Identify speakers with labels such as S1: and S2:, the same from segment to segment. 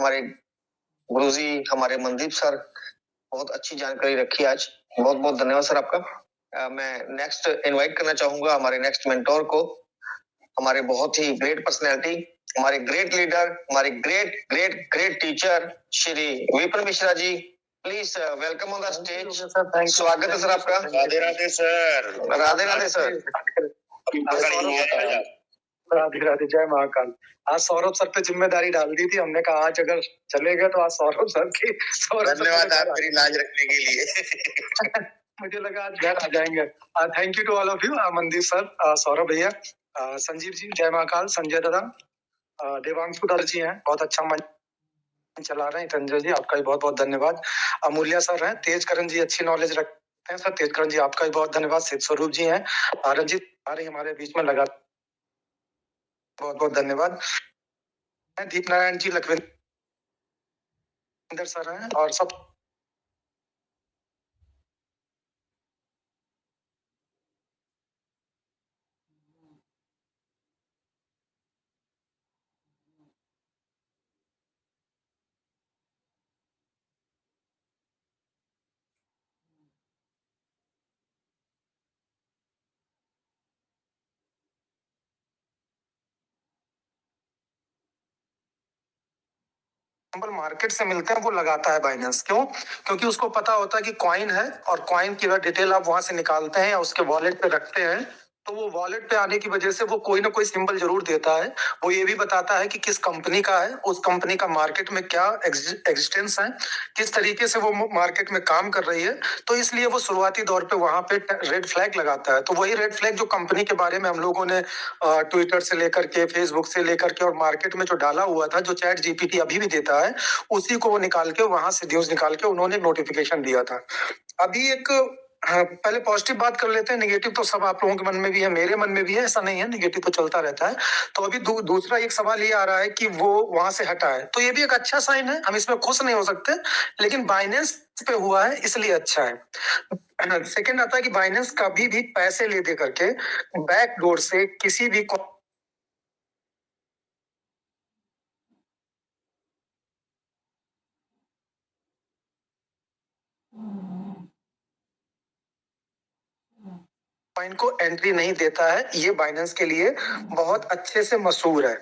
S1: हमारे गुरुजी, हमारे मनदीप सर, बहुत अच्छी जानकारी रखी आज। बहुत बहुत धन्यवाद सर आपका। मैं नेक्स्ट इनवाइट करना चाहूंगा हमारे नेक्स्ट मेंटोर को, हमारे बहुत ही ग्रेट पर्सनैलिटी, हमारे ग्रेट लीडर, हमारे great great great teacher Shri Vipin Mishra ji. Please welcome on the stage. स्वागत है सर आपका।
S2: राधे राधे सर।
S1: राधे राधे सर।
S3: राधे राधे, जय महाकाल। आज सौरभ सर पे जिम्मेदारी डाल दी थी हमने, कहा आज अगर चले गए तो आज सौरभ सर की।
S2: धन्यवाद आप मेरी लाज रखने के लिए।
S3: मुझे लगा आज घर आ जाएंगे। Thank you to all of you, Mandeep sir, Saurabh भैया, संजीव जी, जय महाकाल, संजय दादा, देवांशु दादा जी हैं, बहुत अच्छा मंच चला रहे हैं। संजय जी आपका भी बहुत बहुत धन्यवाद। अमूल्य सर हैं, तेज करण जी अच्छी नॉलेज रखते हैं सर, तेज करण जी आपका भी बहुत धन्यवाद। सिद्ध स्वरूप जी हैं, रंजीत हमारे बीच में लगा, बहुत बहुत धन्यवाद। दीप नारायण जी, लखविंदर सर हैं और सब मार्केट से मिलते हैं वो लगाता है बाइनेंस। क्यों? क्योंकि उसको पता होता है कि कॉइन है और कॉइन की डिटेल आप वहां से निकालते हैं या उसके वॉलेट पे रखते हैं, तो वो वॉलेट पे आने की वजह से वो कोई ना कोई सिंबल जरूर देता है। वो ये भी बताता है कि किस कंपनी का है, उस कंपनी का मार्केट में क्या एग्जिस्टेंस है, किस तरीके से वो मार्केट में काम कर रही है। तो इसलिए वो शुरुआती दौर पे वहां पे रेड फ्लैग लगाता है। तो वही रेड फ्लैग जो कंपनी के बारे में हम लोगों ने ट्विटर से लेकर के, फेसबुक से लेकर के और मार्केट में जो डाला हुआ था, जो चैट जीपीटी अभी भी देता है, उसी को वो निकाल के वहां से न्यूज निकाल के उन्होंने नोटिफिकेशन दिया था। अभी एक पहले पॉजिटिव बात कर लेते हैं। नेगेटिव तो सब आप लोगों के मन में भी है, मेरे मन में भी है, ऐसा नहीं है, नेगेटिव तो चलता रहता है। तो अभी दूसरा एक सवाल ये आ रहा है कि वो वहां से हटा है, तो ये भी एक अच्छा साइन है, हम इसमें खुश नहीं हो सकते, लेकिन बाइनेंस पे हुआ है इसलिए अच्छा है। सेकंड आता है कि बाइनेंस कभी भी पैसे ले दे करके बैक डोर से किसी भी कॉइन को एंट्री नहीं देता है। ये बाइनेंस के लिए बहुत अच्छे से मशहूर है।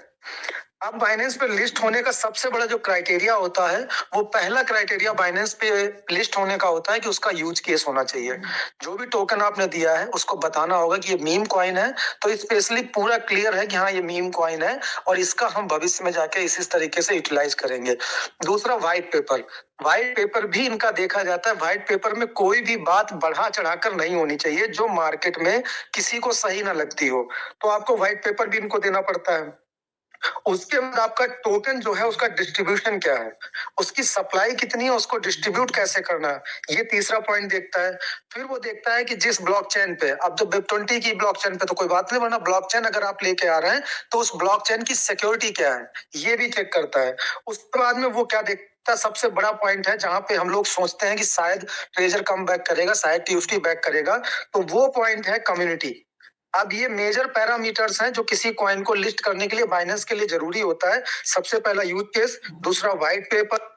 S3: अब बाइनेंस पे लिस्ट होने का सबसे बड़ा जो क्राइटेरिया होता है, वो पहला क्राइटेरिया बाइनेंस पे लिस्ट होने का होता है कि उसका यूज केस होना चाहिए। जो भी टोकन आपने दिया है उसको बताना होगा कि ये मीम कॉइन है, तो स्पेशली पूरा क्लियर है कि हाँ ये मीम कॉइन है और इसका हम भविष्य में जाके इस तरीके से यूटिलाइज करेंगे। दूसरा, व्हाइट पेपर। व्हाइट पेपर भी इनका देखा जाता है। व्हाइट पेपर में कोई भी बात बढ़ा चढ़ाकर नहीं होनी चाहिए जो मार्केट में किसी को सही ना लगती हो, तो आपको व्हाइट पेपर भी इनको देना पड़ता है। उसके बाद आपका टोकन जो है उसका डिस्ट्रीब्यूशन क्या है, उसकी सप्लाई कितनी है, उसको डिस्ट्रीब्यूट कैसे करना है, ये तीसरा पॉइंट देखता है। फिर वो देखता है कि जिस ब्लॉकचेन पे, अब जो वेब20 की ब्लॉकचेन पे तो कोई बात नहीं, वरना ब्लॉकचेन अगर आप लेके आ रहे हैं तो उस ब्लॉकचेन की सिक्योरिटी क्या है, ये भी चेक करता है। उसके बाद में वो क्या देखता है, सबसे बड़ा पॉइंट है जहां पे हम लोग सोचते हैं कि शायद ट्रेजर कम बैक करेगा, शायद टीएफटी बैक करेगा, तो वो पॉइंट है कम्युनिटी। अब ये मेजर पैरामीटर्स हैं जो किसी कॉइन को लिस्ट करने के लिए, बाइनेंस के लिए जरूरी होता है। सबसे पहला यूज केस, दूसरा व्हाइट पेपर,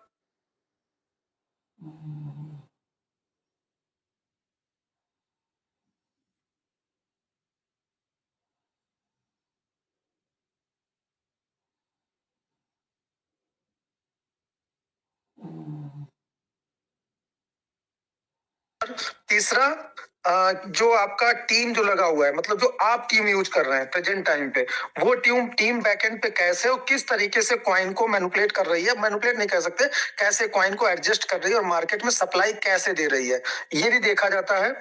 S3: तीसरा जो आपका टीम जो लगा हुआ है, मतलब जो आप टीम यूज कर रहे हैं प्रेजेंट टाइम पे, वो टीम बैकएंड पे कैसे और किस तरीके से कॉइन को मैनिपुलेट कर रही है, मैनिपुलेट नहीं कह सकते, कैसे कॉइन को एडजस्ट कर रही है और मार्केट में सप्लाई कैसे दे रही है, ये भी देखा जाता है।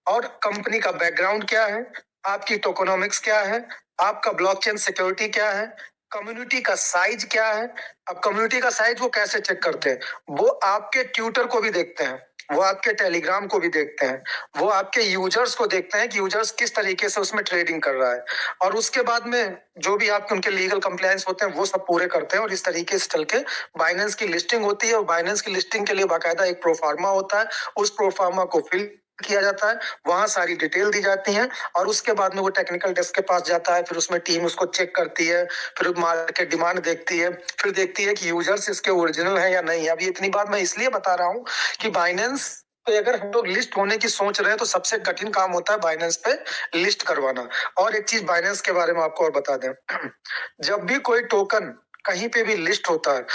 S3: और कंपनी का बैकग्राउंड क्या है, आपकी टोकोनॉमिक्स क्या है, आपका ब्लॉकचेन सिक्योरिटी क्या है, कम्युनिटी का साइज क्या है। अब कम्युनिटी का साइज वो कैसे चेक करते हैं, वो आपके ट्विटर को भी देखते हैं, वो आपके टेलीग्राम को भी देखते हैं, वो आपके यूजर्स को देखते हैं कि यूजर्स किस तरीके से उसमें ट्रेडिंग कर रहा है, और उसके बाद में जो भी आपके उनके लीगल कंप्लायंस होते हैं वो सब पूरे करते हैं, और इस तरीके से चल के बाइनेंस की लिस्टिंग होती है। और बाइनेंस की लिस्टिंग के लिए बाकायदा एक प्रोफार्मा होता है, उस प्रोफार्मा को फिल किया जाता है, वहां सारी डिटेल दी जाती है और उसके बाद में वो टेक्निकल डेस्क के पास जाता है, फिर उसमें टीम उसको चेक करती है, फिर मार्केट डिमांड देखती है, फिर देखती है कि यूजर्स इसके ओरिजिनल है या नहीं है। अब ये इतनी बात मैं इसलिए बता रहा हूँ कि बाइनेंस पे अगर हम लोग लिस्ट होने की सोच रहे हैं तो सबसे कठिन काम होता है बाइनेंस पे लिस्ट करवाना। और एक चीज बाइनेंस के बारे में आपको और बता दें, जब भी कोई टोकन कहीं पे भी लिस्ट होता है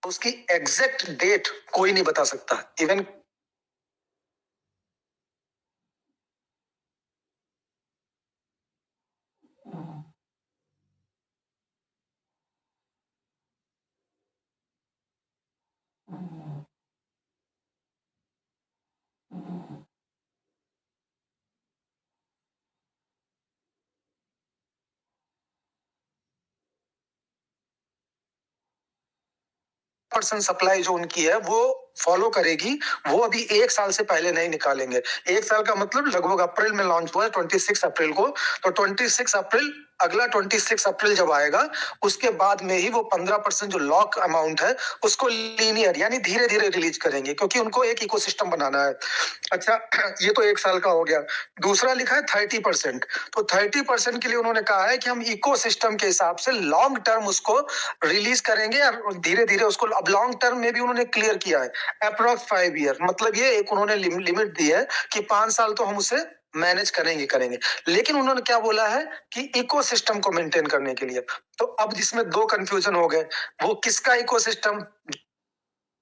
S3: तो उसकी एग्जैक्ट डेट कोई नहीं बता सकता। इवन परसेंट सप्लाई जो उनकी है वो फॉलो करेगी, वो अभी 1 साल से पहले नहीं निकालेंगे। 1 साल का मतलब लगभग अप्रैल में लॉन्च हुआ है, 26 अप्रैल को। तो 26 अप्रैल, अगला 26 अप्रैल जब आएगा उसके बाद में ही वो 15% जो लॉक अमाउंट है उसको लीनियर यानी धीरे धीरे रिलीज करेंगे, क्योंकि उनको एक इकोसिस्टम बनाना है। अच्छा, ये तो 1 साल का हो गया। दूसरा लिखा है 30%। तो 30% के लिए उन्होंने कहा है कि हम इकोसिस्टम के हिसाब से लॉन्ग टर्म उसको रिलीज करेंगे और धीरे धीरे उसको, अब लॉन्ग टर्म में भी उन्होंने क्लियर किया है अप्रॉक्स 5 ईयर, मतलब ये एक उन्होंने लिमिट दी है कि 5 साल तो हम उसे मैनेज करेंगे। लेकिन उन्होंने क्या बोला है कि इकोसिस्टम को मेंटेन करने के लिए। तो अब जिसमें दो कंफ्यूजन हो गए, वो किसका इकोसिस्टम,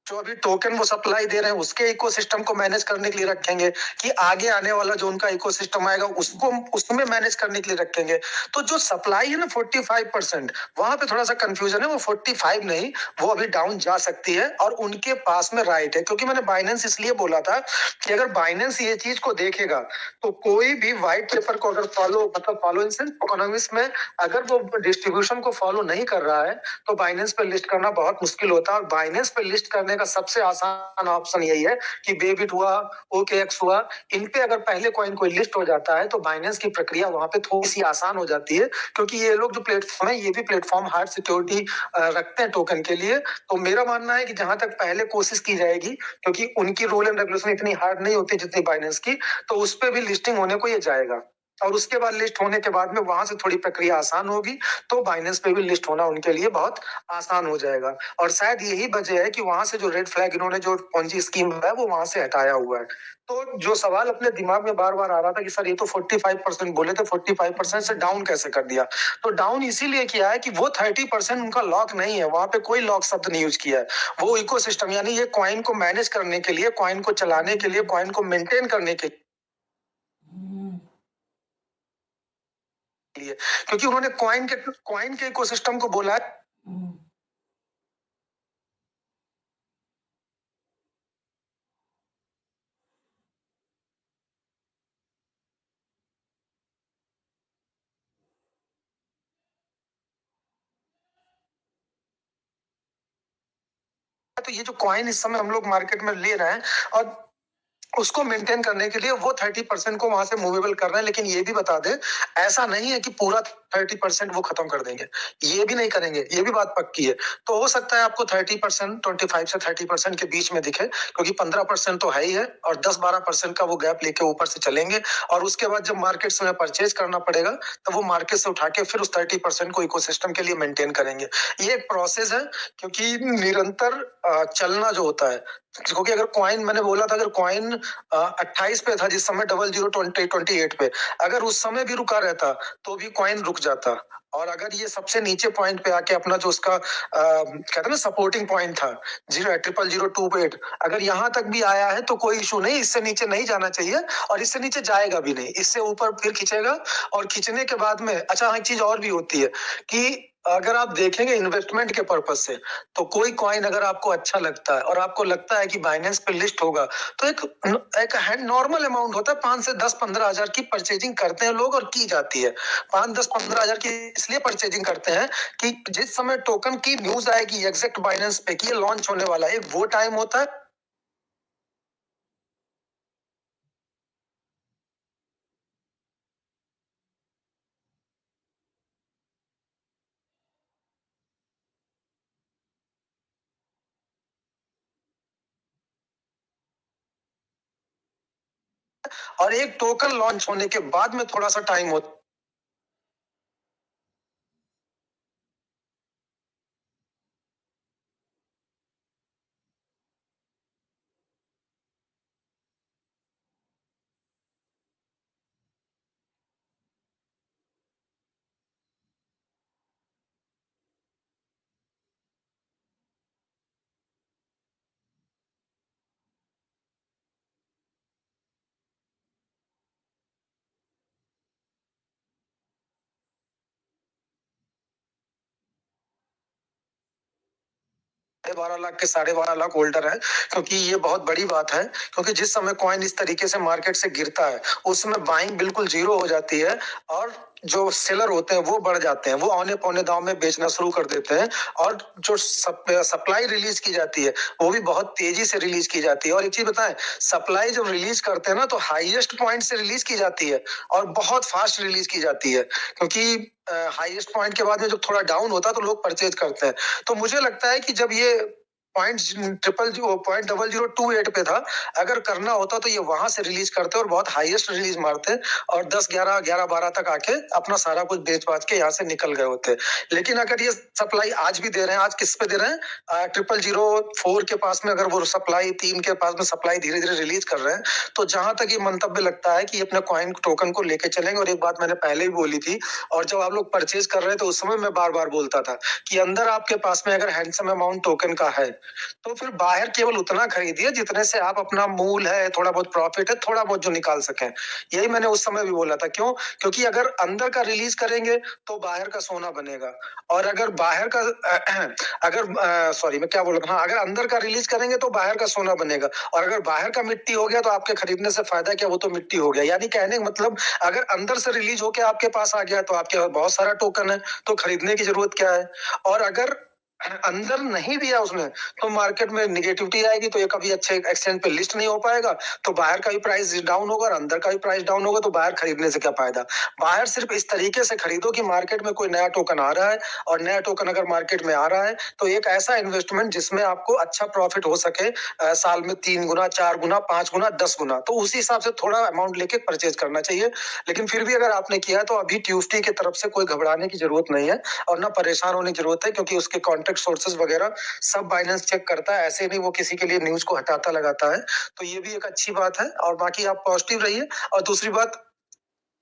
S3: जो अभी टोकन वो सप्लाई दे रहे हैं उसके इकोसिस्टम को मैनेज करने के लिए रखेंगे कि आगे आने वाला जो उनका इकोसिस्टम आएगा उसको उसमें मैनेज करने के लिए रखेंगे। तो जो सप्लाई है ना 45%, वहां पे थोड़ा सा कंफ्यूजन है। वो 45 नहीं, वो अभी डाउन जा सकती है और उनके पास में राइट है। क्योंकि मैंने बाइनेंस इसलिए बोला था कि अगर बाइनेंस ये चीज को देखेगा तो कोई भी व्हाइट पेपर को अगर फॉलो, मतलब फॉलो इन सेंस इकोनॉमिक्स में अगर वो डिस्ट्रीब्यूशन को फॉलो नहीं कर रहा है तो बाइनेंस पे लिस्ट करना बहुत मुश्किल होता है। और बाइनेंस पे लिस्ट करने का सबसे आसान ऑप्शन यही है कि बेबिट हुआ, OKX हुआ, इन पे अगर पहले कॉइन कोई लिस्ट हो जाता है तो बाइनेंस की प्रक्रिया वहां पे थोड़ी सी आसान हो जाती है। क्योंकि ये लोग जो प्लेटफॉर्म है ये भी प्लेटफॉर्म हार्ड सिक्योरिटी रखते हैं टोकन के लिए। तो मेरा मानना है कि जहां तक पहले कोशिश की जाएगी, क्योंकि उनकी रूल एंड रेगुलेशन इतनी हार्ड नहीं होती जितनी बाइनेंस की, तो उस पर भी लिस्टिंग होने को ये जाएगा। और उसके बाद लिस्ट होने के बाद में वहां से थोड़ी प्रक्रिया आसान होगी, तो बाइनेंस पे भी लिस्ट होना उनके लिए बहुत आसान हो जाएगा। और शायद यही वजह है कि वहां से जो रेड फ्लैग इन्होंने जो पॉन्जी स्कीम है वो वहां से हटाया हुआ है। तो जो सवाल अपने दिमाग में बार बार आ रहा था कि सर ये तो 45% बोले थे, 45% से डाउन कैसे कर दिया? तो डाउन इसीलिए किया है कि वो 30% उनका लॉक नहीं है, वहां पे कोई लॉक शब्द नहीं यूज किया है। वो इकोसिस्टम यानी ये कॉइन को मैनेज करने के लिए, कॉइन को चलाने के लिए, कॉइन को मेंटेन करने के लिए, क्योंकि उन्होंने कॉइन के इकोसिस्टम को बोला है। तो ये जो कॉइन इस समय हम लोग मार्केट में ले रहे हैं और उसको मेंटेन करने के लिए वो 30% को वहां से मूवेबल कर रहे हैं। लेकिन ये भी बता दें, ऐसा नहीं है कि पूरा 30% वो खत्म कर देंगे, ये भी नहीं करेंगे, ये भी बात पक्की है। तो हो सकता है आपको 30%, 25 से 30% के बीच में दिखे, क्योंकि 15% तो है ही है और 10-12% का वो गैप लेके ऊपर से चलेंगे। और उसके बाद जब मार्केट से परचेज करना पड़ेगा तो वो मार्केट से उठा के फिर उस 30% को इकोसिस्टम के लिए मेंटेन करेंगे। ये एक प्रोसेस है, क्योंकि निरंतर चलना जो होता है, क्योंकि अगर कॉइन, मैंने बोला था अगर कॉइन 28 पे था जिस समय 0028 पे, अगर उस समय भी रुका रहता तो भी कॉइन रुक जाता। और अगर ये सबसे नीचे पॉइंट पे आके अपना जो उसका कहते हैं ना सपोर्टिंग पॉइंट था 0.0028, अगर यहाँ तक भी आया है तो कोई इशू नहीं, इससे नीचे नहीं जाना चाहिए और इससे नीचे जाएगा भी नहीं, इससे ऊपर फिर खींचेगा। और खींचने के बाद में अच्छा एक चीज और भी होती है कि अगर आप देखेंगे इन्वेस्टमेंट के पर्पज से, तो कोई कॉइन अगर आपको अच्छा लगता है और आपको लगता है कि बाइनेंस पे लिस्ट होगा, तो एक नॉर्मल अमाउंट होता है, 5 से 10-15 हजार की परचेजिंग करते हैं लोग और की जाती है। 5-10-15 हजार की इसलिए परचेजिंग करते हैं कि जिस समय टोकन की न्यूज आएगी एग्जैक्ट बाइनेंस पे कि ये लॉन्च होने वाला है, वो टाइम होता है और एक टोकन लॉन्च होने के बाद में थोड़ा सा टाइम होता है 12 लाख के 12.5 लाख होल्डर है, क्योंकि ये बहुत बड़ी बात है। क्योंकि जिस समय कॉइन इस तरीके से मार्केट से गिरता है उस समय बाइंग बिल्कुल जीरो हो जाती है और जो सेलर होते हैं वो बढ़ जाते हैं, वो औने पौने दाव में बेचना शुरू कर देते हैं और जो सप्लाई रिलीज की जाती है वो भी बहुत तेजी से रिलीज की जाती है। और एक चीज बताएं, सप्लाई जब रिलीज करते हैं ना तो हाईएस्ट पॉइंट से रिलीज की जाती है और बहुत फास्ट रिलीज की जाती है, क्योंकि हाईएस्ट पॉइंट के बाद में जब थोड़ा डाउन होता है तो लोग परचेज करते हैं। तो मुझे लगता है कि जब ये .002028 पे था, अगर करना होता तो ये वहां से रिलीज करते और बहुत हाईएस्ट रिलीज मारते और 10 11 11 12 तक आके अपना सारा कुछ बेच बाच के यहाँ से निकल गए होते। लेकिन अगर ये सप्लाई आज भी दे रहे हैं, आज किस पे दे रहे हैं, 0004 के पास में अगर वो सप्लाई 3 के पास में सप्लाई धीरे धीरे रिलीज कर रहे हैं, तो जहां तक ये मंतव्य लगता है कि ये अपने कॉइन टोकन को लेके चलेंगे। और एक बात मैंने पहले भी बोली थी और जब आप लोग परचेज कर रहे थे उस समय मैं बार बार बोलता था कि अंदर आपके पास में अगर हैंडसम अमाउंट टोकन का है तो फिर बाहर केवल उतना खरीदिए जितने से आप अपना मूल है, थोड़ा बहुत प्रॉफिट है, थोड़ा बहुत जो निकाल सकें। यही मैंने उस समय भी बोला था। क्यों? क्योंकि अगर अंदर का रिलीज करेंगे तो बाहर का सोना बनेगा, और अगर बाहर का अगर सॉरी मैं क्या बोल रहा हूँ, हाँ, अगर अंदर का रिलीज करेंगे तो बाहर का सोना बनेगा, और अगर बाहर का मिट्टी हो गया तो आपके खरीदने से फायदा क्या, वो तो मिट्टी हो गया। यानी कहने का मतलब अगर अंदर से रिलीज होके आपके पास आ गया तो आपके पास बहुत सारा टोकन है, तो खरीदने की जरूरत क्या है। और अगर अंदर नहीं दिया उसने तो मार्केट में निगेटिविटी आएगी, तो ये कभी अच्छे एक्सचेंज पे लिस्ट नहीं हो पाएगा, तो बाहर का भी प्राइस डाउन होगा और अंदर का भी प्राइस डाउन होगा, तो बाहर खरीदने से क्या फायदा। बाहर सिर्फ इस तरीके से खरीदो कि मार्केट में कोई नया टोकन आ रहा है, और नया टोकन अगर मार्केट में आ रहा है तो एक ऐसा इन्वेस्टमेंट जिसमें आपको अच्छा प्रॉफिट हो सके, साल में 3 गुना 4 गुना 5 गुना 10 गुना, तो उसी हिसाब से थोड़ा अमाउंट लेके परचेज करना चाहिए। लेकिन फिर भी अगर आपने किया तो अभी ट्यूसडे की तरफ से कोई घबराने की जरूरत नहीं है और ना परेशान होने की जरूरत है, क्योंकि उसके कॉन्टेक्ट सोर्सेज वगैरह सब बाइनेंस चेक करता है, ऐसे नहीं वो किसी के लिए न्यूज को हटाता लगाता है। तो ये भी एक अच्छी बात है, और बाकी आप पॉजिटिव रहिए। और दूसरी बात,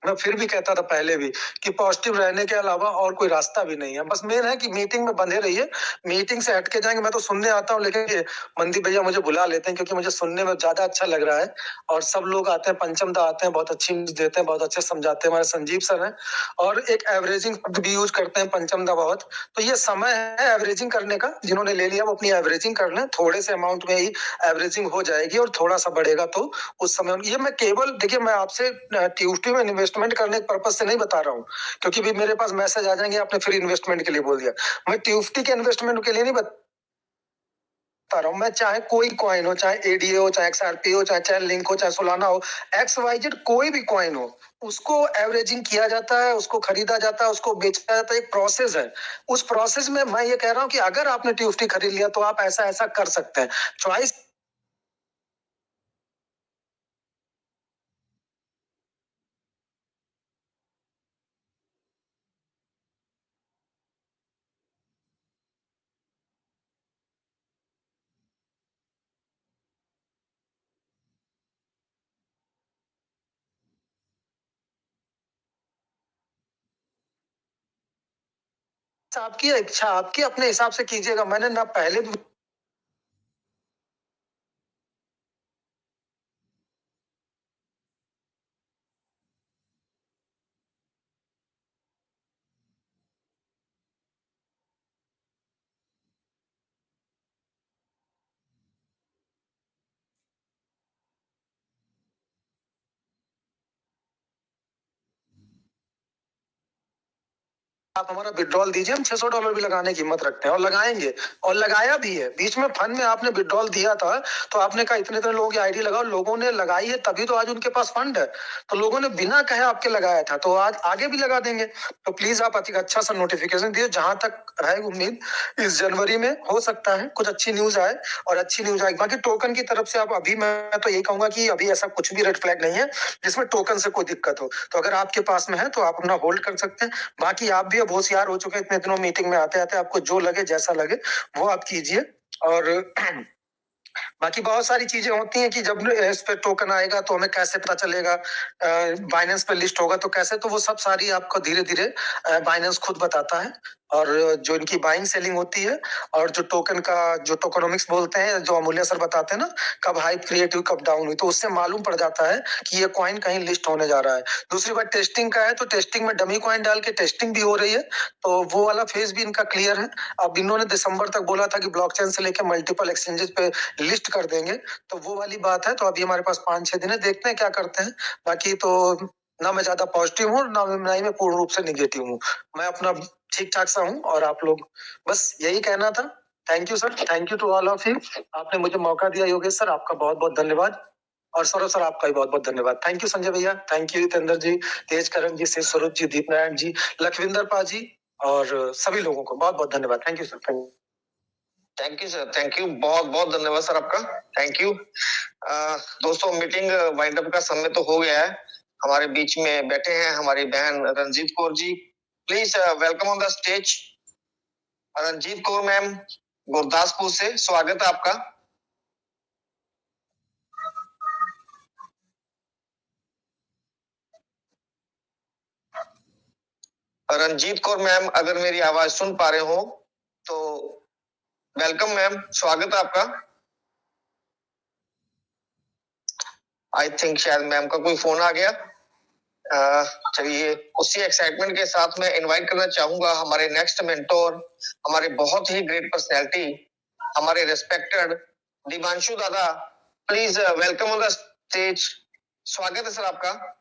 S3: मैं फिर भी कहता था पहले भी कि पॉजिटिव रहने के अलावा और कोई रास्ता भी नहीं है। बस मेन है कि मीटिंग में बंधे रहिए, मीटिंग से हट के जाएंगे। मैं तो सुनने आता हूँ, लेकिन ये मनदीप भैया मुझे बुला लेते हैं क्योंकि मुझे सुनने में ज्यादा अच्छा लग रहा है। और सब लोग आते हैं, पंचम दा आते हैं, बहुत अच्छी न्यूज देते हैं, बहुत अच्छे समझाते हैं, हमारे संजीव सर हैं। और एक एवरेजिंग भी यूज करते हैं पंचम दा बहुत। तो ये समय है एवरेजिंग करने का, जिन्होंने ले लिया वो अपनी एवरेजिंग कर लें, थोड़े से अमाउंट में ही एवरेजिंग हो जाएगी, और थोड़ा सा बढ़ेगा तो उस समय ये मैं केवल देखिए, मैं आपसे ट्यूसडे में इन्वेस्टमेंट करने के पर्पज से नहीं बता रहा हूँ, क्योंकि भी मेरे पास मैसेज आ जाएंगे आपने फिर इन्वेस्टमेंट के लिए बोल दिया। मैं ट्यूसडे के इन्वेस्टमेंट के लिए नहीं बता रहा हूँ। मैं चाहे कोई कॉइन हो, चाहे एडीए हो, चाहे एक्सआरपी हो, चाहे चैन लिंक हो, चाहे सोलाना हो, XYZ कोई भी कॉइन हो, उसको एवरेजिंग किया जाता है, उसको खरीदा जाता है, उसको बेचा जाता है, एक प्रोसेस है। उस प्रोसेस में मैं ये कह रहा हूँ कि अगर आपने ट्यूसडे खरीद लिया तो आप ऐसा ऐसा कर सकते हैं। चॉइस आपकी इच्छा, आपकी अपने हिसाब से कीजिएगा। मैंने ना पहले भी आप हमारा विड्रॉल दीजिए, हम $600 भी लगाने की हिम्मत रखते हैं और लगाएंगे, और लगाया भी है। बीच में फंड में आपने विड्रॉल दिया था तो आपने कहा इतने लोगों की आईडी लगाओ, लोगों ने लगाई है तभी तो आज उनके पास फंड है। तो लोगों ने बिना कहे आपके लगाया था, तो आज आगे भी लगा देंगे। तो प्लीज आप अच्छा सा नोटिफिकेशन दिए, जहां तक है उम्मीद इस जनवरी में हो सकता है कुछ अच्छी न्यूज आए, और अच्छी न्यूज आए। बाकी टोकन की तरफ से आप अभी, मैं तो यही कहूंगा कि अभी ऐसा कुछ भी रेड फ्लैग नहीं है जिसमें टोकन से कोई दिक्कत हो। तो अगर आपके पास में है तो आप अपना होल्ड कर सकते हैं। बाकी आप भी अब होशियार हो चुके हैं, इतने दिनों मीटिंग में आते आते आपको जो लगे जैसा लगे वो आप कीजिए। और बाकी बहुत सारी चीजें होती हैं कि जब इस पे टोकन आएगा तो हमें कैसे पता चलेगा, बाइनेंस पे लिस्ट होगा तो कैसे, तो वो सब सारी आपको धीरे धीरे बाइनेंस खुद बताता है। और जो इनकी बाइंग सेलिंग होती है, और जो टोकन का जो टोकनोमिक्स बोलते हैं, जो अमूल्य सर बताते हैं ना, कब हाइप क्रिएट हुई कब डाउन हुई, तो उससे मालूम पड़ जाता है कि ये कॉइन कहीं लिस्ट होने जा रहा है। दूसरी बात टेस्टिंग का है, तो टेस्टिंग में डमी कॉइन डाल के टेस्टिंग भी हो रही है, तो वो वाला फेज भी इनका क्लियर है। अब इन्होंने दिसंबर तक बोला था कि ब्लॉकचेन से लेकर मल्टीपल एक्सचेंजेस पे लिस्ट कर देंगे, तो वो वाली बात है। तो अभी हमारे पास 5-6 दिन है, देखते हैं क्या करते हैं। बाकी तो ना मैं ज्यादा पॉजिटिव हूँ ना ही मैं पूर्ण रूप से निगेटिव हूँ, मैं अपना ठीक ठाक सा हूँ। और आप लोग, बस यही कहना था। Thank you sir, thank you to all of you. आपने मुझे मौका दिया योगेश सर, आपका बहुत बहुत धन्यवाद। और सौरभ सर आपका भी बहुत बहुत धन्यवाद। थैंक यू संजय भैया, थैंक यू जितेंद्र जी, तेज करण जी, शेष स्वरूप जी, दीप नारायण जी, लखविंदर पा जी, और सभी लोगों को बहुत बहुत धन्यवाद। Thank you sir, thank you.
S1: Thank you sir, thank you, बहुत बहुत धन्यवाद सर आपका, थैंक यू। दोस्तों मीटिंग वाइंड अप का समय तो हो गया है। हमारे बीच में बैठे हैं हमारी बहन Ranjit Kaur ji, please welcome on the stage. Ranjit Kaur ma'am Gurdaspur से, स्वागत है आपका। रंजीत कौर मैम अगर मेरी आवाज सुन पा रहे हो तो वेलकम मैम, स्वागत है आपका। आई थिंक शायद मैम का कोई फोन आ गया। चलिए, उसी एक्साइटमेंट के साथ मैं इनवाइट करना चाहूंगा हमारे नेक्स्ट मेंटोर, हमारे बहुत ही ग्रेट पर्सनैलिटी, हमारे रेस्पेक्टेड दिवांशु दादा। Please welcome on the stage, स्वागत है सर आपका।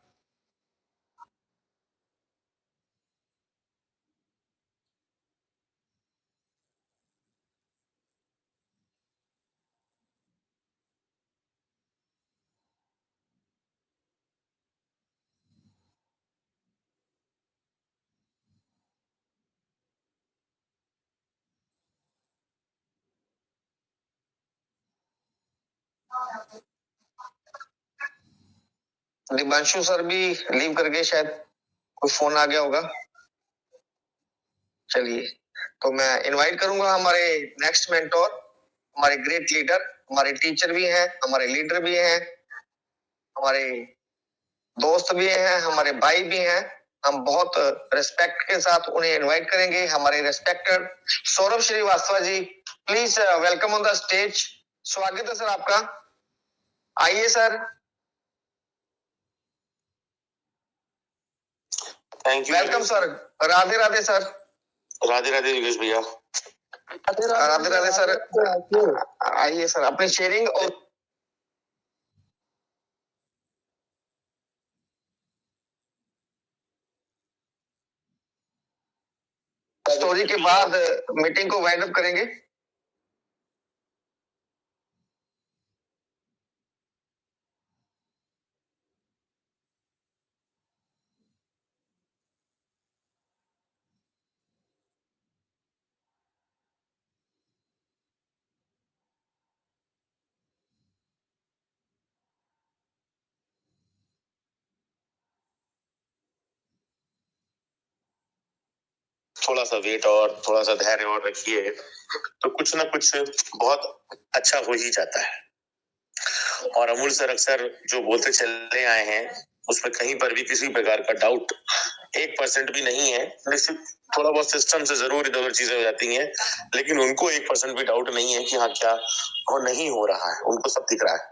S1: दिवांशु सर भी लीव करके शायद कोई फोन आ गया होगा। चलिए, तो मैं इनवाइट करूंगा हमारे नेक्स्ट मेंटोर, हमारे ग्रेट लीडर, हमारे टीचर भी हैं, हमारे लीडर भी हैं, हमारे दोस्त भी हैं, हमारे भाई भी हैं। हम बहुत रिस्पेक्ट के साथ उन्हें इनवाइट करेंगे, हमारे respected Saurabh Srivastava ji. Please welcome on the stage, स्वागत है सर आपका, आइए sir.
S2: Thank you,
S1: welcome sir, Radhe Radhe sir.
S2: Radhe Radhe Yogesh भैया।
S1: राधे राधे सर, आइए सर, अपनी शेयरिंग और स्टोरी के बाद मीटिंग को वाइंड अप करेंगे।
S2: थोड़ा सा वेट और थोड़ा सा धैर्य और रखिए, तो कुछ ना कुछ बहुत अच्छा हो ही जाता है। और अमूल सर अक्सर जो बोलते चले आए हैं उसमें कहीं पर भी किसी प्रकार का डाउट 1% भी नहीं है। निश्चित थोड़ा बहुत सिस्टम से जरूर इधर उधर चीजें हो जाती हैं, लेकिन उनको 1% भी डाउट नहीं है कि हाँ क्या वो नहीं हो रहा है, उनको सब दिख रहा है।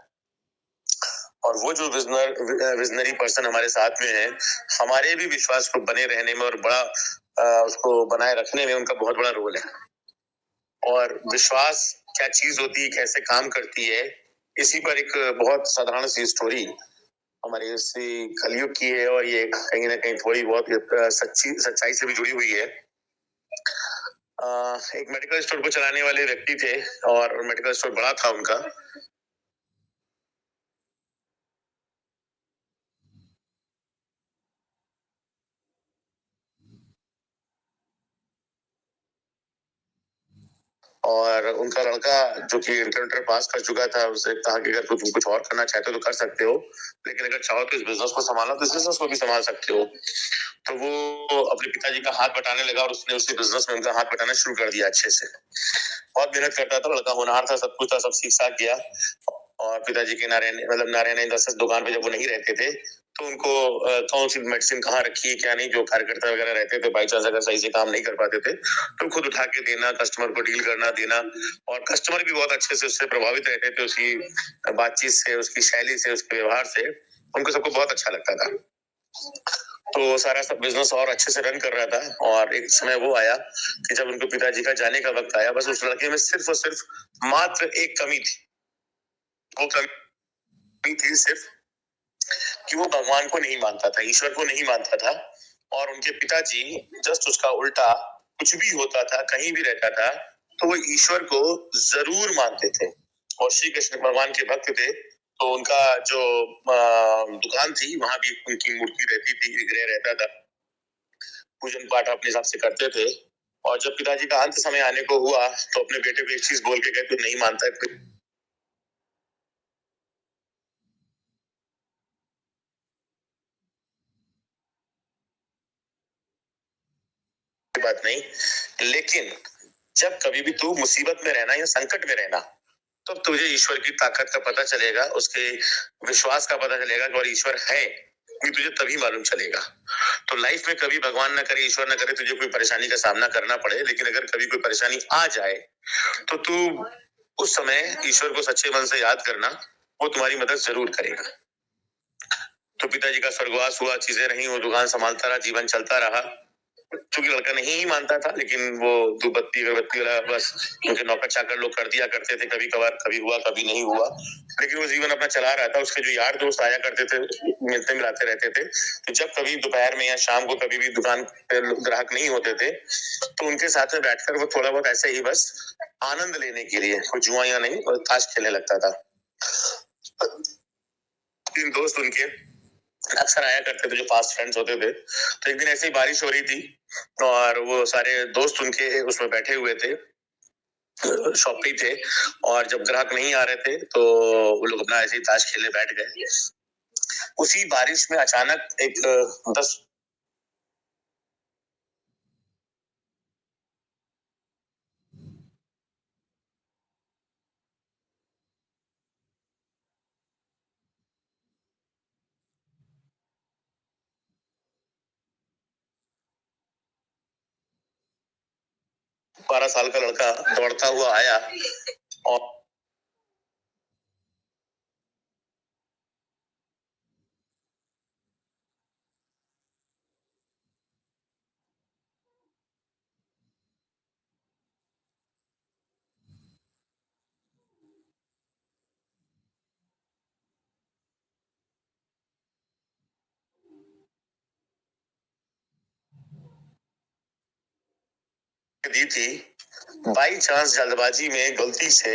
S2: और वो जो विजनरी पर्सन हमारे साथ में है, हमारे भी विश्वास को बने रहने में और बड़ा उसको बनाए रखने में उनका बहुत बड़ा रोल है। और विश्वास क्या चीज होती है, कैसे काम करती है, इसी पर एक बहुत साधारण सी स्टोरी हमारे इसी कलयुग की है, और ये कहीं ना कहीं थोड़ी बहुत सच्चाई से भी जुड़ी हुई है। एक मेडिकल स्टोर को चलाने वाले व्यक्ति थे और मेडिकल स्टोर बड़ा था उनका। और उनका लड़का जो कि इंटर पास कर चुका था, उससे कहा कि अगर तुम कुछ और करना चाहते हो तो कर सकते हो, लेकिन अगर चाहो तो इस बिजनेस को संभालो तो इस बिजनेस को भी संभाल सकते हो। तो वो अपने पिताजी का हाथ बटाने लगा और उसने उसी बिजनेस में उनका हाथ बटाना शुरू कर दिया अच्छे से। बहुत मेहनत करता था लड़का, होनहार था, सब कुछ था, सब सीख साख गया। और पिताजी के नारायण दस दुकान पे जब वो नहीं रहते थे तो उनको कौन सी मेडिसिन कहाँ रखी है क्या नहीं, जो कार्यकर्ता वगैरह रहते थे बाई चांस अगर सही से काम नहीं कर पाते थे तो खुद उठा के देना, कस्टमर को डील करना देना। और कस्टमर भी बहुत अच्छे से उससे प्रभावित रहते थे, उसकी बातचीत से, उसकी शैली से, उसके व्यवहार से, उनको सबको बहुत अच्छा लगता था। तो सारा सब बिजनेस और अच्छे से रन कर रहा था। और एक समय वो आया कि जब उनके पिताजी का जाने का वक्त आया, बस उस लड़के में सिर्फ और सिर्फ मात्र एक कमी थी। वो कमी थी सिर्फ कि वो भगवान को नहीं मानता था, ईश्वर को नहीं मानता था। और उनके पिताजी जस्ट उसका उल्टा, कुछ भी होता था, कहीं भी रहता था तो वो ईश्वर को जरूर मानते थे और श्री कृष्ण भगवान के भक्त थे। तो उनका जो दुकान थी वहां भी उनकी मूर्ति रहती थी, विग्रह रहता था, पूजन पाठ अपने हिसाब से करते थे। और जब पिताजी का अंत समय आने को हुआ तो अपने बेटे को एक चीज बोल के गए, तू नहीं मानता है बात नहीं, लेकिन जब कभी भी तू मुसीबत में रहना या संकट में रहना तो तुझे ईश्वर की ताकत का पता चलेगा, उसके विश्वास का पता चलेगा और ईश्वर है कि तुझे तभी मालूम चलेगा। तो लाइफ में कभी भगवान ना करे, ईश्वर ना करे, तुझे कोई परेशानी का सामना करना पड़े, लेकिन अगर कभी कोई परेशानी आ जाए तो तू उस समय ईश्वर को सच्चे मन से याद करना, वो तुम्हारी मदद जरूर करेगा। तो पिताजी का स्वर्गवास हुआ, चीजें रही, वो दुकान संभालता रहा, जीवन चलता रहा। चूंकि लड़का नहीं ही मानता था, लेकिन वो धूप बत्ती अगरबत्ती वाला बस उनके नौकर चाकर लोग कर दिया करते थे, कभी कभार, कभी हुआ कभी नहीं हुआ, लेकिन वो जीवन अपना चला रहा था। उसके जो यार दोस्त आया करते थे, मिलते मिलाते रहते थे, तो जब कभी दोपहर में या शाम को कभी भी दुकान पे ग्राहक नहीं होते थे तो उनके साथ में बैठकर वो थोड़ा बहुत ऐसे ही बस आनंद लेने के लिए, कोई जुआ या नहीं, और ताश खेलने लगता था। तीन दोस्त उनके अक्सर आया करते थे, जो फास्ट फ्रेंड्स होते थे। तो एक दिन ऐसे ही बारिश हो रही थी और वो सारे दोस्त उनके उसमें बैठे हुए थे, शॉप पे थे। और जब ग्राहक नहीं आ रहे थे तो वो लोग अपना ऐसे ही ताश खेलने बैठ गए। उसी बारिश में अचानक एक 10 12 साल का लड़का दौड़ता हुआ आया और 'दी थी। बाई चांस जल्दबाजी में गलती से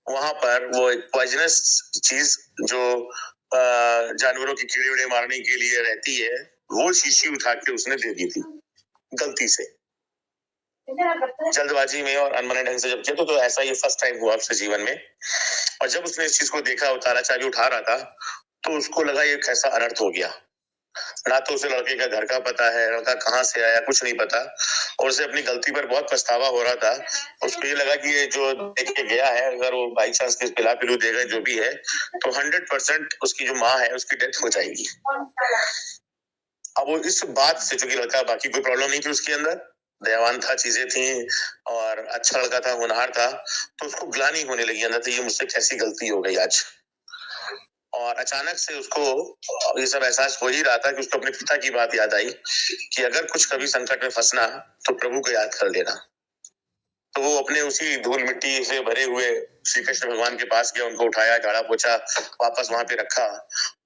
S2: वहां पर वो एक पॉइजनस चीज जो जानवरों की कीड़े उड़े मारने के लिए रहती है, वो शीशी उठा के उसने दे दी थी गलती से, जल्दबाजी में और अनमने ढंग से जब किया। तो ऐसा ये फर्स्ट टाइम हुआ उसके जीवन में। और जब उसने इस चीज को देखा, वो ताला चाबी उठा रहा था, तो उसको लगा ये कैसा अनर्थ हो गया। ना तो उसे लड़के का घर का पता है, लड़का कहाँ से आया कुछ नहीं पता, और उसे अपनी गलती पर बहुत पछतावा हो रहा था। उसको ये लगा कि ये जो देख के गया है, अगर वो बाई चांस के पिला पिलू देगा जो भी है, तो 100% उसकी जो माँ है उसकी डेथ हो जाएगी। अब वो इस बात से, चूंकि लड़का, बाकी कोई प्रॉब्लम नहीं थी उसके अंदर, दयावान था, चीजें थी और अच्छा लड़का था, होनहार था, तो उसको ग्लानि होने लगी अंदर से, ये मुझसे कैसी गलती हो गई आज। और अचानक से उसको ये सब एहसास हो ही रहा था कि उसको अपने पिता की बात याद आई कि अगर कुछ कभी संकट में फंसना तो प्रभु को याद कर लेना। तो वो अपने उसी धूल मिट्टी से भरे हुए श्री कृष्ण भगवान के पास गया, उनको उठाया, झाड़ा पोछा, वापस वहां पे रखा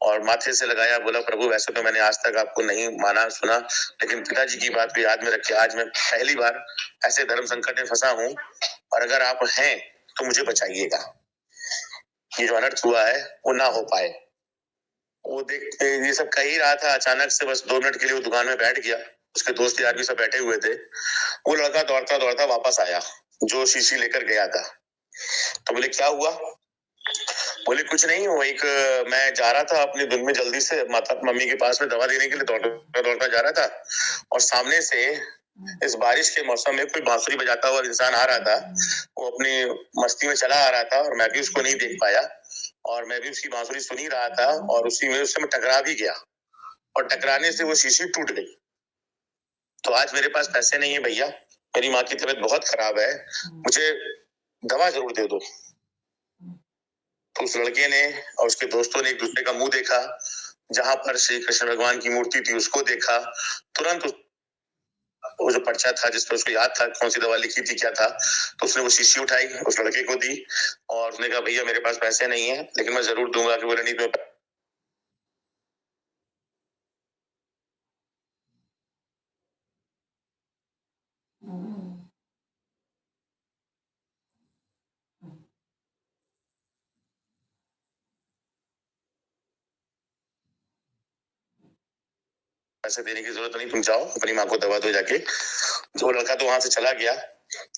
S2: और माथे से लगाया। बोला, प्रभु वैसे तो मैंने आज तक आपको नहीं माना सुना, लेकिन पिताजी की बात को याद में रख के आज मैं पहली बार ऐसे धर्म संकट में फंसा हूँ, और अगर आप हैं तो मुझे बचाइएगा, ये जो अनर्थ हुआ है वो ना हो पाए। वो देख ये सब कह ही रहा था, अचानक से बस 2 मिनट के लिए वो दुकान में बैठ गया। उसके दोस्त यार भी सब बैठे हुए थे। वो लड़का दौड़ता दौड़ता वापस आया जो शीशी लेकर गया था। तो बोले, क्या हुआ? बोले, कुछ नहीं, वो एक मैं जा रहा था अपनी धुन में जल्दी से माता मम्मी के पास में दवा देने के लिए दौड़ता दौड़ता जा रहा था, और सामने से इस बारिश के मौसम में कोई बांसुरी बजाता हुआ इंसान आ रहा था। वो अपनी मस्ती में चला आ रहा था और मैं भी उसको नहीं देख पाया, और मैं भी उसकी बांसुरी सुन ही रहा था, और उसी में उससे मैं टकरा भी गया, और टकराने से वो शीशी टूट गई। तो आज मेरे पास पैसे नहीं है भैया, मेरी माँ की तबीयत बहुत खराब है, मुझे दवा जरूर दे दो। तो उस लड़के ने और उसके दोस्तों ने एक दूसरे का मुंह देखा, जहां पर श्री कृष्ण भगवान की मूर्ति थी उसको देखा। तुरंत वो जो पर्चा था जिसपे उसको याद था कौन सी दवा लिखी थी क्या था, तो उसने वो शीशी उठाई, उस लड़के को दी, और उसने कहा, भैया मेरे पास पैसे नहीं है लेकिन मैं जरूर दूंगा। कि बोले, नहीं तुम्हें पैसे देने की जरूरत नहीं, तुम जाओ अपनी माँ को दवा दो जाके। तो लड़का तो वहां से चला गया।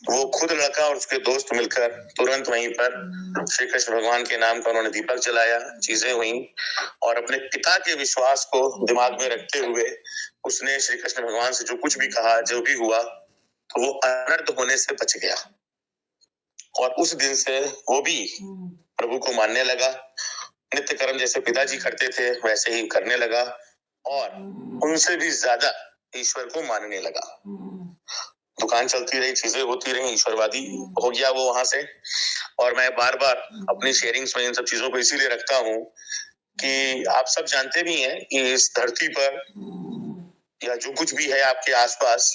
S2: वो खुद लड़का और उसके दोस्त मिलकर तुरंत वहीं पर श्री कृष्ण भगवान के नाम का उन्होंने दीपक जलाया, चीजें हुई, और अपने पिता के विश्वास को दिमाग में रखते हुए उसने श्री कृष्ण भगवान से जो कुछ भी कहा, जो भी हुआ, तो वो अनर्थ होने से बच गया। और उस दिन से वो भी प्रभु को मानने लगा, नित्य कर्म जैसे पिताजी करते थे वैसे ही करने लगा, और उनसे भी ज्यादा ईश्वर को मानने लगा। दुकान चलती रही, चीजें होती रही, ईश्वरवादी हो गया वो वहां से। और मैं बार बार अपनी शेयरिंग्स में इन सब चीजों को इसीलिए रखता हूँ कि आप सब जानते भी हैं कि इस धरती पर या जो कुछ भी है आपके आसपास,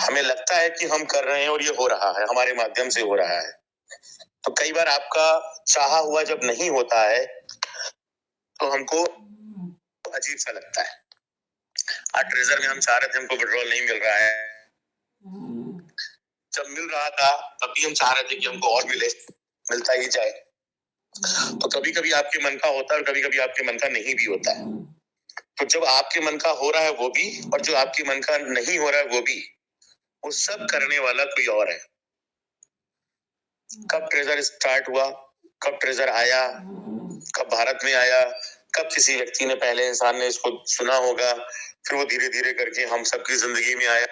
S2: हमें लगता है कि हम कर रहे हैं और ये हो रहा है, हमारे माध्यम से हो रहा है। तो कई बार आपका चाहा हुआ जब नहीं होता है तो हमको अजीब सा लगता है। आज ट्रेजर में हम चाह रहे थे, हमको पेट्रोल नहीं मिल रहा है, जब मिल रहा था तब भी हम चाह रहे थे कि हमको और मिले, मिलता ही जाए। तो कभी कभी आपके मन का होता है और कभी कभी आपके मन का नहीं भी होता है। तो जब आपके मन का हो रहा है वो भी, और जो आपके मन का नहीं हो रहा है वो भी, वो सब करने वाला कोई और है। कब ट्रेजर स्टार्ट हुआ, कब ट्रेजर आया, कब भारत में आया, कब किसी व्यक्ति ने, पहले इंसान ने इसको सुना होगा, फिर वो धीरे धीरे करके हम सबकी जिंदगी में आया।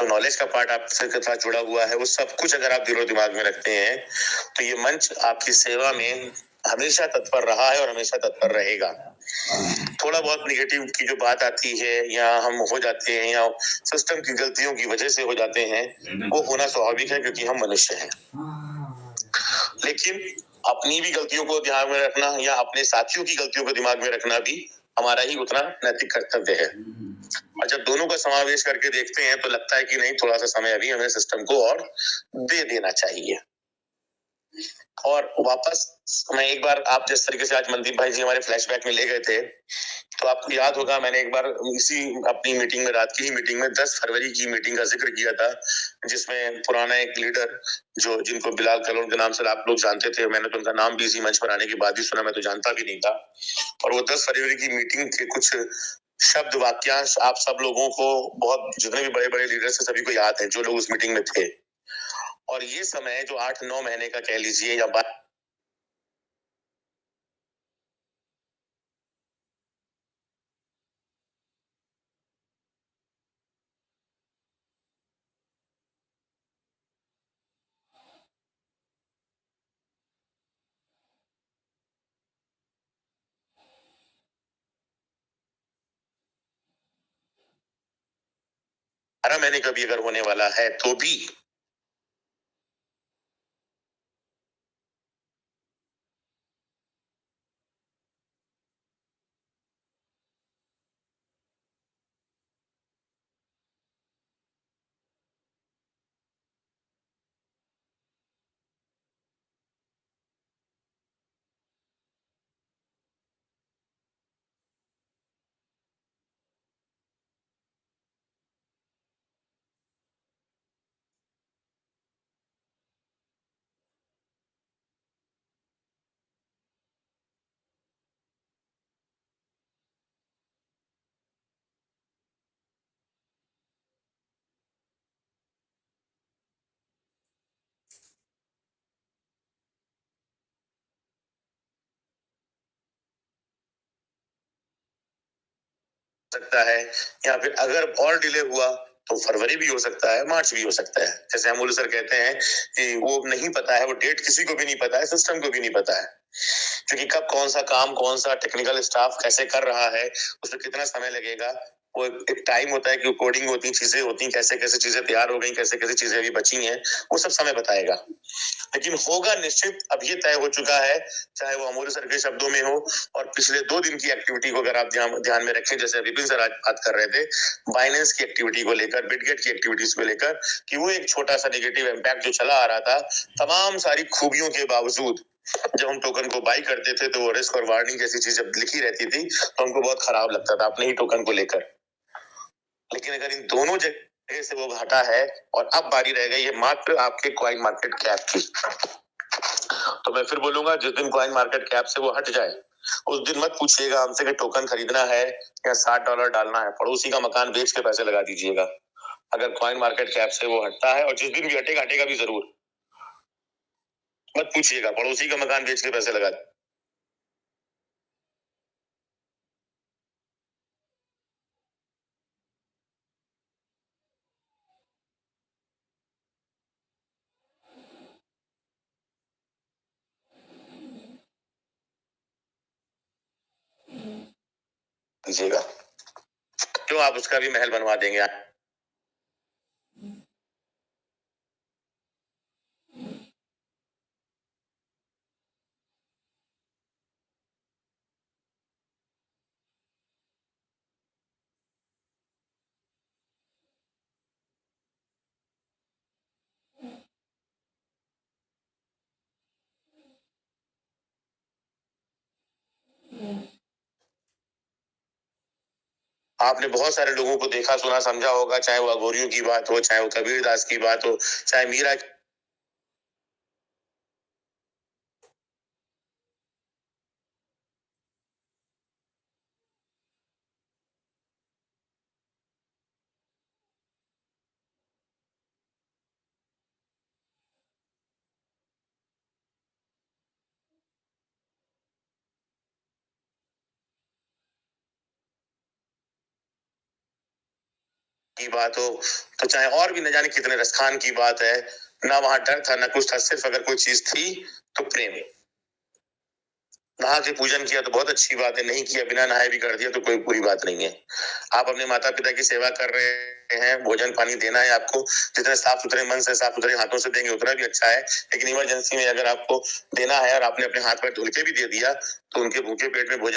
S2: तो नॉलेज का पार्ट आपसे के साथ जुड़ा हुआ है, वो सब कुछ अगर आप दिलो दिमाग में रखते हैं तो ये मंच आपकी सेवा में हमेशा तत्पर रहा है और हमेशा तत्पर रहेगा। थोड़ा बहुत निगेटिव की जो बात आती है या हम हो जाते हैं या सिस्टम की गलतियों की वजह से हो जाते हैं, वो होना स्वाभाविक है क्योंकि हम मनुष्य हैं। लेकिन अपनी भी गलतियों को ध्यान में रखना या अपने साथियों की गलतियों को दिमाग में रखना भी हमारा ही उतना नैतिक कर्तव्य है। और जब दोनों का समावेश करके देखते हैं तो लगता है कि नहीं, थोड़ा सा समय अभी हमें सिस्टम को और दे देना चाहिए। और वापस मैं एक बार, आप जिस तरीके से आज मनदीप भाई जी हमारे फ्लैशबैक में ले गए थे, तो आपको याद होगा मैंने एक बार इसी अपनी मीटिंग में, रात की ही मीटिंग में 10 फरवरी की मीटिंग का जिक्र किया था, जिसमें पुराना एक लीडर जिनको बिलाल कलोन के नाम से आप लोग जानते थे, मैंने तो उनका नाम भी इसी मंच पर आने के बाद ही सुना, मैं तो जानता भी नहीं था। और वो 10 फरवरी की मीटिंग के कुछ शब्द वाक्यांश आप सब लोगों को, बहुत जितने भी बड़े बड़े लीडर्स है सभी को याद है, जो लोग उस मीटिंग में थे। और ये समय जो 8-9 महीने का कह लीजिए या बारह महीने का भी अगर होने वाला है तो भी सकता है, या फिर अगर और डिले हुआ तो फरवरी भी हो सकता है, मार्च भी हो सकता है। जैसे अमूल सर कहते हैं कि वो नहीं पता है, वो डेट किसी को भी नहीं पता है, सिस्टम को भी नहीं पता है, क्योंकि कब कौन सा काम, कौन सा टेक्निकल स्टाफ कैसे कर रहा है, उसमें कितना समय लगेगा। वो एक टाइम होता है कि कोडिंग होती, चीजें होती, कैसे कैसे चीजें तैयार हो गई, कैसे कैसे चीजें अभी बची हैं, वो सब समय बताएगा। लेकिन होगा निश्चित, अब ये तय हो चुका है, चाहे वो अमूल सर के शब्दों में हो और पिछले 2 दिन की एक्टिविटी को अगर आप ध्यान में रखें, जैसे विपिन सर आज बात कर रहे थे बाइनेंस की एक्टिविटी को लेकर, बिटगेट की एक्टिविटीज को लेकर, कि वो एक छोटा सा नेगेटिव इम्पैक्ट जो चला आ रहा था, तमाम सारी खूबियों के बावजूद जब हम टोकन को बाई करते थे तो वो रिस्क और वार्निंग जैसी चीज जब लिखी रहती थी तो हमको बहुत खराब लगता था अपने ही टोकन को लेकर। लेकिन अगर इन दोनों जगह से वो हटा है और अब बारी रह गई है मात्र आपके कॉइन मार्केट कैप की, तो मैं फिर बोलूंगा जिस दिन कॉइन मार्केट कैप से वो हट जाए उस दिन मत पूछिएगा हमसे कि टोकन खरीदना है या $60 डालना है, पड़ोसी का मकान बेच के पैसे लगा दीजिएगा। अगर कॉइन मार्केट कैप से वो हटता है, और जिस दिन भी हटेगा, हटेगा भी जरूर, मत पूछिएगा, पड़ोसी का मकान बेच के पैसे लगा दीजिएगा। क्यों आप उसका भी महल बनवा देंगे? आपने बहुत सारे लोगों को देखा, सुना, समझा होगा, चाहे वो अघोरियों की बात हो, चाहे वो कबीरदास की बात हो, चाहे मीरा की बात हो, तो चाहे और भी न जाने कितने रसखान की बात है, ना वहां डर था ना कुछ था, सिर्फ अगर कोई चीज थी तो प्रेम। नहा के पूजन किया तो बहुत अच्छी बात है, नहीं किया, बिना नहाए भी कर दिया तो कोई बुरी बात नहीं है। आप अपने माता पिता की सेवा कर रहे हैं, भोजन पानी देना है आपको, जितने साफ सुथरे मन से, साफ सुथरे हाथों से देंगे उतना भी अच्छा है। लेकिन इमरजेंसी में अगर आपको देना है और आपने अपने हाथ पर धुल के भी दे दिया तो उनके भूखे पेट में भोजन